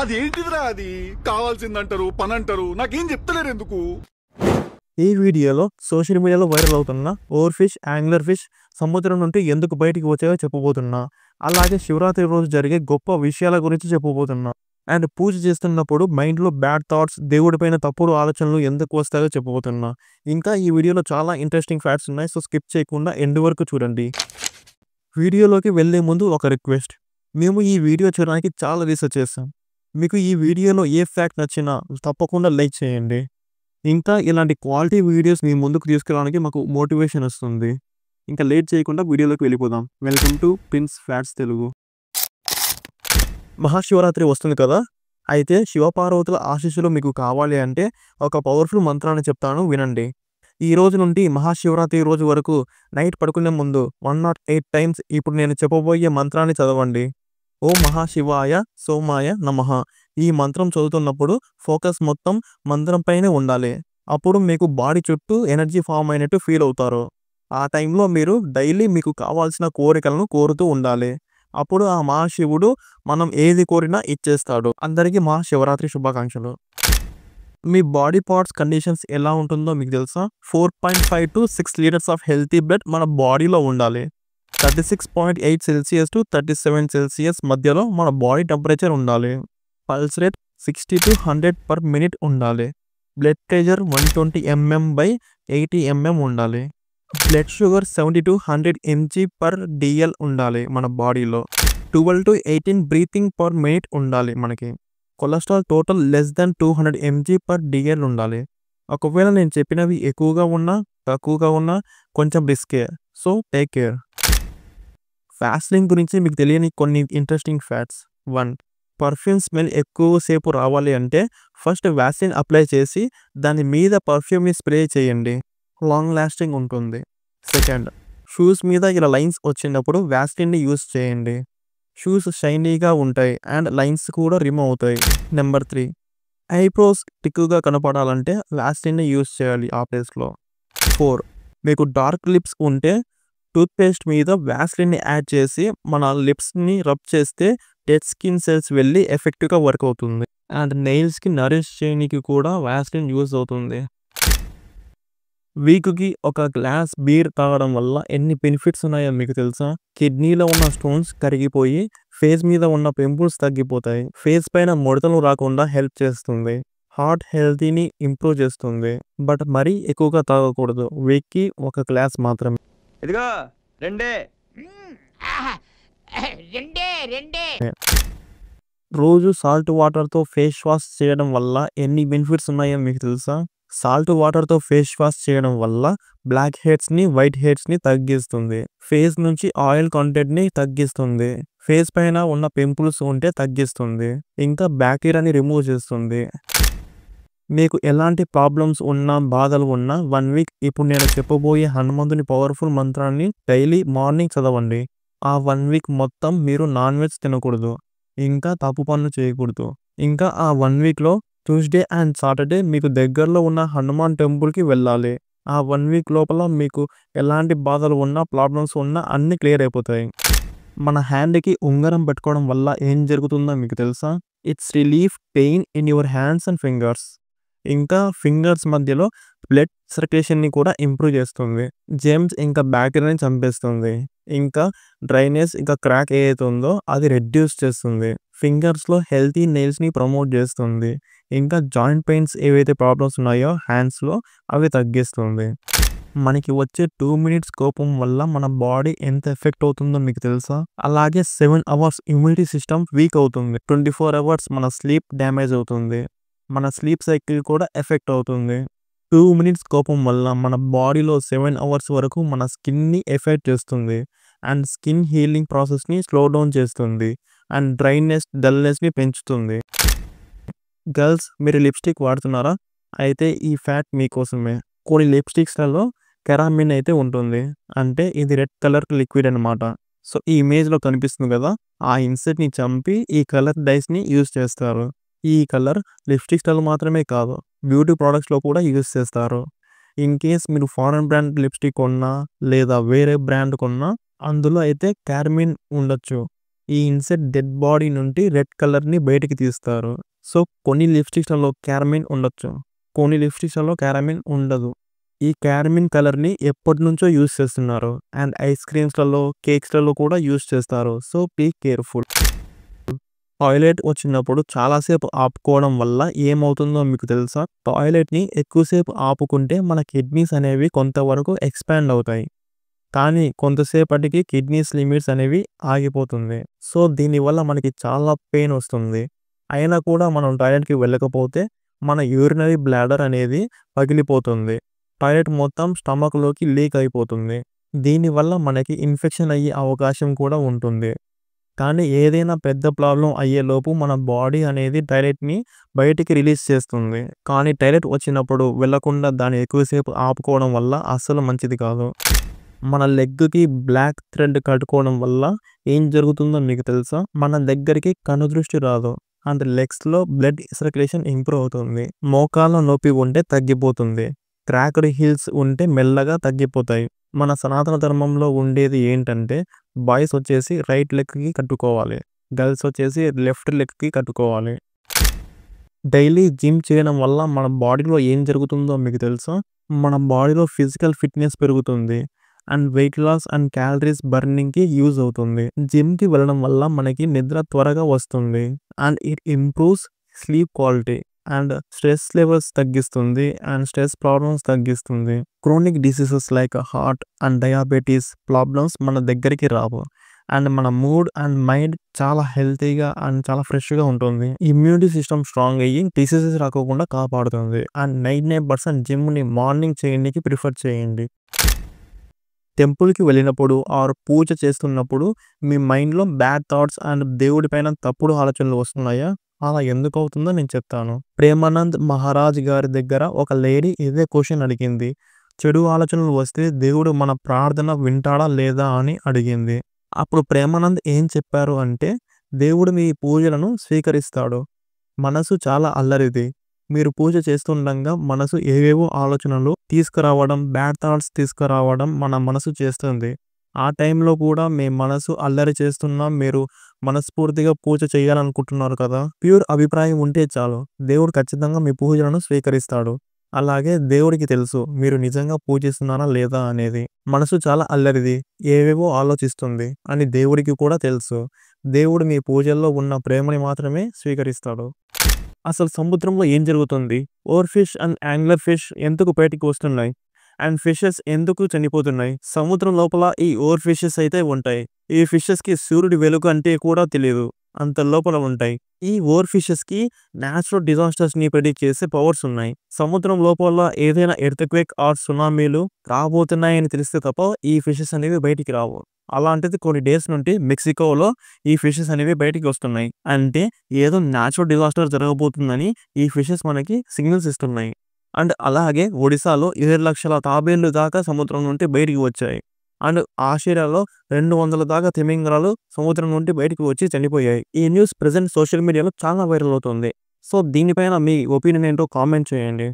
అదేంటిదిరా అది కావాల్సిందంటారు పని అంటారు నాకేం చెప్తలేరు ఎందుకు. ఈ వీడియోలో సోషల్ మీడియాలో వైరల్ అవుతున్న ఓవర్ ఫిష్, యాంగ్లర్ ఫిష్ సముద్రం నుండి ఎందుకు బయటికి వచ్చాయో చెప్పబోతున్నా. అలాగే శివరాత్రి రోజు జరిగే గొప్ప విషయాల గురించి చెప్పబోతున్నా. అండ్ పూజ చేస్తున్నప్పుడు మైండ్లో బ్యాడ్ థాట్స్, దేవుడిపైన తప్పుడు ఆలోచనలు ఎందుకు వస్తాయో చెప్పబోతున్నా. ఇంకా ఈ వీడియోలో చాలా ఇంట్రెస్టింగ్ ఫ్యాక్ట్స్ ఉన్నాయి, సో స్కిప్ చేయకుండా ఎండ్ వరకు చూడండి. వీడియోలోకి వెళ్ళే ముందు ఒక రిక్వెస్ట్, మేము ఈ వీడియో చేయడానికి చాలా రీసెర్చ్ చేస్తాం. మీకు ఈ వీడియోలో ఏ ఫ్యాక్ట్ నచ్చినా తప్పకుండా లైక్ చేయండి. ఇంకా ఇలాంటి క్వాలిటీ వీడియోస్ మీ ముందుకు తీసుకురావడానికి మాకు మోటివేషన్ వస్తుంది. ఇంకా లేట్ చేయకుండా వీడియోలోకి వెళ్ళిపోదాం. Welcome to Prince Facts Telugu. Mahashivratri వస్తుంది కదా, అయితే శివపార్వతుల ఆశీస్సులు మీకు కావాలి అంటే ఒక పవర్ఫుల్ మంత్రాన్ని చెప్తాను, వినండి. ఈ రోజు నుండి మహాశివరాత్రి రోజు వరకు నైట్ పడుకునే ముందు 108 టైమ్స్ ఇప్పుడు నేను చెప్పబోయే మంత్రాన్ని చదవండి. ఓం మహాశివాయ సోమాయ నమః. ఈ మంత్రం చదువుతున్నప్పుడు ఫోకస్ మొత్తం మంత్రం పైనే ఉండాలి. అప్పుడు మీకు బాడీ చుట్టూ ఎనర్జీ ఫామ్ అయినట్టు ఫీల్ అవుతారు. ఆ టైంలో మీరు డైలీ మీకు కావాల్సిన కోరికలను కోరుతూ ఉండాలి. అప్పుడు ఆ మహాశివుడు మనం ఏది కోరినా ఇచ్చేస్తాడు. అందరికీ మహాశివరాత్రి శుభాకాంక్షలు. మీ బాడీ పార్ట్స్ కండిషన్స్ ఎలా ఉంటుందో మీకు తెలుసా? 4.5 to 6 litres of healthy blood మన బాడీలో ఉండాలి. 36.8 సెల్సియస్ టు 37 సెల్సియస్ మధ్యలో మన బాడీ టెంపరేచర్ ఉండాలి. Pulse rate 60 to 100 per minute ఉండాలి. బ్లడ్ ప్రెషర్ 120 mm/80 mm ఉండాలి. బ్లడ్ షుగర్ 70 to 100 mg/dl ఉండాలి మన బాడీలో. 12 to 18 బ్రీతింగ్ పర్ మినిట్ ఉండాలి మనకి. Cholesterol total less than 200 mg/dl ఉండాలి. ఒకవేళ నేను చెప్పినవి ఎక్కువగా ఉన్నా తక్కువగా ఉన్నా కొంచెం రిస్కే, సో టేక్ కేర్. వ్యాస్లిన్ గురించి మీకు తెలియని కొన్ని ఇంట్రెస్టింగ్ ఫ్యాక్ట్స్. 1. పర్ఫ్యూమ్ స్మెల్ ఎక్కువసేపు రావాలి అంటే ఫస్ట్ వ్యాస్లిన్ అప్లై చేసి దాని మీద పర్ఫ్యూమ్ని స్ప్రే చేయండి, లాంగ్ లాస్టింగ్ ఉంటుంది. 2. షూస్ మీద ఇలా లైన్స్ వచ్చినప్పుడు వ్యాస్లిన్ని యూస్ చేయండి. షూస్ షైనీగా ఉంటాయి అండ్ లైన్స్ కూడా రిమూవ్ అవుతాయి. నెంబర్ 3. ఐబ్రోస్ టిక్కుగా కనపడాలంటే వ్యాస్లిన్ని యూస్ చేయాలి ఆ ప్లేస్లో. 4. మీకు డార్క్ లిప్స్ ఉంటే టూత్పేస్ట్ మీద వ్యాస్లిన్ని యాడ్ చేసి మన లిప్స్ని రబ్ చేస్తే డెడ్ స్కిన్ సెల్స్ వెళ్ళి ఎఫెక్టివ్గా వర్క్ అవుతుంది. అండ్ నెయిల్స్కి నరిష్ చేయడానికి కూడా వ్యాస్లిన్ యూజ్ అవుతుంది. వీక్కి ఒక గ్లాస్ బీర్ తాగడం వల్ల ఎన్ని బెనిఫిట్స్ ఉన్నాయో మీకు తెలుసా? కిడ్నీలో ఉన్న స్టోన్స్ కరిగిపోయి ఫేస్ మీద ఉన్న పింపుల్స్ తగ్గిపోతాయి. ఫేస్ పైన ముడతలు రాకుండా హెల్ప్ చేస్తుంది. హార్ట్ హెల్తీని ఇంప్రూవ్ చేస్తుంది. బట్ మరీ ఎక్కువగా తాగకూడదు, వీక్కి ఒక గ్లాస్ మాత్రమే. ఇదిగో రెండే. రోజు సాల్ట్ వాటర్తో ఫేస్ వాష్ చేయడం వల్ల ఎన్ని బెనిఫిట్స్ ఉన్నాయో మీకు తెలుసా? సాల్ట్ వాటర్తో ఫేస్ వాష్ చేయడం వల్ల బ్లాక్ హెడ్స్ని, వైట్ హెడ్స్ని తగ్గిస్తుంది. ఫేస్ నుంచి ఆయిల్ కంటెంట్ని తగ్గిస్తుంది. ఫేస్ పైన ఉన్న పింపుల్స్ ఉంటే తగ్గిస్తుంది. ఇంకా బ్యాక్టీరియాని రిమూవ్ చేస్తుంది. మీకు ఎలాంటి ప్రాబ్లమ్స్ ఉన్నా బాధలు ఉన్నా 1 వీక్ ఇప్పుడు నేను చెప్పబోయే హనుమంతుని పవర్ఫుల్ మంత్రాన్ని డైలీ మార్నింగ్ చదవండి. ఆ 1 వీక్ మొత్తం మీరు నాన్ వెజ్ తినకూడదు, ఇంకా తప్పు పనులు చేయకూడదు. ఇంకా ఆ 1 వీక్లో ట్యూస్డే అండ్ సాటర్డే మీకు దగ్గరలో ఉన్న హనుమాన్ టెంపుల్కి వెళ్ళాలి. ఆ 1 వీక్ లోపల మీకు ఎలాంటి బాధలు ఉన్నా ప్రాబ్లమ్స్ ఉన్నా అన్నీ క్లియర్ అయిపోతాయి. మన హ్యాండ్కి ఉంగరం పెట్టుకోవడం వల్ల ఏం జరుగుతుందో మీకు తెలుసా? It's relief pain in your hands and fingers. ఇంకా ఫింగర్స్ మధ్యలో బ్లడ్ సర్క్యులేషన్ని కూడా ఇంప్రూవ్ చేస్తుంది. జెమ్స్ ఇంకా బ్యాక్టీరియాని చంపేస్తుంది. ఇంకా డ్రైనెస్ ఇంకా క్రాక్ ఏదైతే ఉందో అది రెడ్యూస్ చేస్తుంది. ఫింగర్స్లో హెల్తీ నెయిల్స్ని ప్రమోట్ చేస్తుంది. ఇంకా జాయింట్ పెయిన్స్ ఏవైతే ప్రాబ్లమ్స్ ఉన్నాయో హ్యాండ్స్లో అవి తగ్గిస్తుంది. మనకి వచ్చే 2 minutes కోపం వల్ల మన బాడీ ఎంత ఎఫెక్ట్ అవుతుందో మీకు తెలుసా? అలాగే 7 hours ఇమ్యూనిటీ సిస్టమ్ వీక్ అవుతుంది. 24 hours మన స్లీప్ డ్యామేజ్ అవుతుంది. మన స్లీప్ సైకిల్ కూడా ఎఫెక్ట్ అవుతుంది. 2 minutes కోపం వల్ల మన బాడీలో 7 hours వరకు మన స్కిన్ని ఎఫెక్ట్ చేస్తుంది. అండ్ స్కిన్ హీలింగ్ ప్రాసెస్ని స్లో డౌన్ చేస్తుంది. అండ్ డ్రైనెస్, డల్నెస్ని పెంచుతుంది. గర్ల్స్, మీరు లిప్స్టిక్ వాడుతున్నారా? అయితే ఈ ఫ్యాక్ట్ మీకోసమే. కొన్ని లిప్స్టిక్స్లలో కెరామిన్ అయితే ఉంటుంది, అంటే ఇది రెడ్ కలర్ లిక్విడ్ అనమాట. సో ఈ ఇమేజ్లో కనిపిస్తుంది కదా, ఆ ఇన్సెక్ట్ని చంపి ఈ కలర్ డైస్ని యూజ్ చేస్తారు. ఈ కలర్ లిప్స్టిక్స్లో మాత్రమే కాదు, బ్యూటీ ప్రోడక్ట్స్లో కూడా యూజ్ చేస్తారు. ఇన్ కేస్ మీరు ఫారెన్ బ్రాండ్ లిప్స్టిక్ కొన్నా లేదా వేరే బ్రాండ్ కొన్నా అందులో అయితే క్యార్మిన్ ఉండొచ్చు. ఈ ఇన్సెక్ట్ డెడ్ బాడీ నుండి రెడ్ కలర్ని బయటికి తీస్తారు. సో కొన్ని లిప్స్టిక్స్లలో క్యారమిన్ ఉండొచ్చు, కొన్ని లిప్స్టిక్స్లలో క్యారమిన్ ఉండదు. ఈ క్యారమిన్ కలర్ని ఎప్పటి నుంచో యూస్ చేస్తున్నారు అండ్ ఐస్ క్రీమ్స్లలో కేక్స్లలో కూడా యూస్ చేస్తారు. So be careful. టాయిలెట్ వచ్చినప్పుడు చాలాసేపు ఆపుకోవడం వల్ల ఏమవుతుందో మీకు తెలుసా? టాయిలెట్ని ఎక్కువసేపు ఆపుకుంటే మన కిడ్నీస్ అనేవి కొంతవరకు ఎక్స్పాండ్ అవుతాయి, కానీ కొంతసేపటికి కిడ్నీస్ లిమిట్స్ అనేవి ఆగిపోతుంది. సో దీనివల్ల మనకి చాలా పెయిన్ వస్తుంది. అయినా కూడా మనం టాయిలెట్కి వెళ్ళకపోతే మన యూరినరీ బ్లాడర్ అనేది పగిలిపోతుంది, టాయిలెట్ మొత్తం స్టమక్లోకి లీక్ అయిపోతుంది. దీనివల్ల మనకి ఇన్ఫెక్షన్ అయ్యే అవకాశం కూడా ఉంటుంది. కానీ ఏదైనా పెద్ద ప్రాబ్లం అయ్యేలోపు మన బాడీ అనేది టాయిలెట్ని బయటికి రిలీజ్ చేస్తుంది. కానీ టాయిలెట్ వచ్చినప్పుడు వెళ్ళకుండా దాన్ని ఎక్కువసేపు ఆపుకోవడం వల్ల అస్సలు మంచిది కాదు. మన లెగ్కి బ్లాక్ థ్రెడ్ కట్టుకోవడం వల్ల ఏం జరుగుతుందో మీకు తెలుసా? మన దగ్గరికి కనుదృష్టి రాదు అండ్ లెగ్స్లో బ్లడ్ సర్క్యులేషన్ ఇంప్రూవ్ అవుతుంది. మోకాళ్ళ నొప్పి ఉంటే తగ్గిపోతుంది, క్రాక్డ్ హీల్స్ ఉంటే మెల్లగా తగ్గిపోతాయి. మన సనాతన ధర్మంలో ఉండేది ఏంటంటే బాయ్స్ వచ్చేసి రైట్ లెగ్కి కట్టుకోవాలి, గర్ల్స్ వచ్చేసి లెఫ్ట్ లెగ్కి కట్టుకోవాలి. డైలీ జిమ్ చేయడం వల్ల మన బాడీలో ఏం జరుగుతుందో మీకు తెలుసా? మన బాడీలో ఫిజికల్ ఫిట్నెస్ పెరుగుతుంది and weight loss and calories బర్నింగ్కి యూజ్ అవుతుంది. జిమ్కి వెళ్ళడం వల్ల మనకి నిద్ర త్వరగా వస్తుంది and it improves sleep quality and stress levels తగ్గిస్తుంది అండ్ స్ట్రెస్ ప్రాబ్లమ్స్ తగ్గిస్తుంది. Chronic diseases like heart and diabetes problems మన దగ్గరికి రావు అండ్ మన మూడ్ అండ్ మైండ్ చాలా హెల్తీగా అండ్ చాలా ఫ్రెష్గా ఉంటుంది. ఇమ్యూనిటీ సిస్టమ్ స్ట్రాంగ్ అయ్యి డిసీజెస్ రాకుండా కాపాడుతుంది. అండ్ 99% జిమ్ని మార్నింగ్ చేయడానికి ప్రిఫర్ చేయండి. టెంపుల్కి వెళ్ళినప్పుడు ఆర్ పూజ చేస్తున్నప్పుడు మీ మైండ్లో బ్యాడ్ థాట్స్ అండ్ దేవుడి పైన తప్పుడు ఆలోచనలు వస్తున్నాయా? అలా ఎందుకు అవుతుందో నేను చెప్తాను. ప్రేమానంద్ మహారాజ్ గారి దగ్గర ఒక లేడీ ఇదే క్వశ్చన్ అడిగింది. చెడు ఆలోచనలు వస్తే దేవుడు మన ప్రార్థన వింటాడా లేదా అని అడిగింది. అప్పుడు ప్రేమానంద్ ఏం చెప్పారు అంటే, దేవుడు మీ పూజలను స్వీకరిస్తాడు. మనసు చాలా అల్లరిది. మీరు పూజ చేస్తుండగా మనసు ఏవేవో ఆలోచనలు తీసుకురావడం, బ్యాడ్ థాట్స్ తీసుకురావడం మన మనసు చేస్తుంది. ఆ టైంలో కూడా మీ మనసు అల్లరి చేస్తున్నా మీరు మనస్ఫూర్తిగా పూజ చేయాలనుకుంటున్నారు కదా, ప్యూర్ అభిప్రాయం ఉంటే చాలు, దేవుడు ఖచ్చితంగా మీ పూజలను స్వీకరిస్తాడు. అలాగే దేవుడికి తెలుసు మీరు నిజంగా పూజిస్తున్నారా లేదా అనేది. మనసు చాలా అల్లరిది, ఏవేవో ఆలోచిస్తుంది అని దేవుడికి కూడా తెలుసు. దేవుడు మీ పూజల్లో ఉన్న ప్రేమని మాత్రమే స్వీకరిస్తాడు. అసలు సముద్రంలో ఏం జరుగుతుంది? Over fish and angler fish ఎందుకు బయటికి వస్తున్నాయి అండ్ ఫిషెస్ ఎందుకు చనిపోతున్నాయి? సముద్రం లోపల ఈ ఓవర్ ఫిషెస్ అయితే ఉంటాయి. ఈ ఫిషెస్కి సూర్యుడి వెలుగు అంటే కూడా తెలియదు, అంత లోపల ఉంటాయి. ఈ ఓవర్ ఫిషెస్కి న్యాచురల్ డిజాస్టర్స్ని ప్రెడిక్ట్ చేసే పవర్స్ ఉన్నాయి. సముద్రం లోపల ఏదైనా ఎర్త్క్వేక్ ఆర్ సునామీలు రాబోతున్నాయని తెలిస్తే తప్ప ఈ ఫిషెస్ అనేవి బయటికి రావు. అలాంటిది కొన్ని డేస్ నుండి మెక్సికోలో ఈ ఫిషెస్ అనేవి బయటికి వస్తున్నాయి. అంటే ఏదో న్యాచురల్ డిజాస్టర్ జరగబోతుందని ఈ ఫిషెస్ మనకి సిగ్నల్స్ ఇస్తున్నాయి. అండ్ అలాగే ఒడిశాలో 7 లక్షల తాబేళ్లు దాకా సముద్రం నుండి బయటికి వచ్చాయి. అండ్ ఆస్ట్రేలియాలో 200 దాకా తిమింగలాలు సముద్రం నుండి బయటికి వచ్చి చనిపోయాయి. ఈ న్యూస్ ప్రెజెంట్ సోషల్ మీడియాలో చాలా వైరల్ అవుతుంది. సో దీనిపైన మీ ఒపీనియన్ ఏంటో కామెంట్ చేయండి.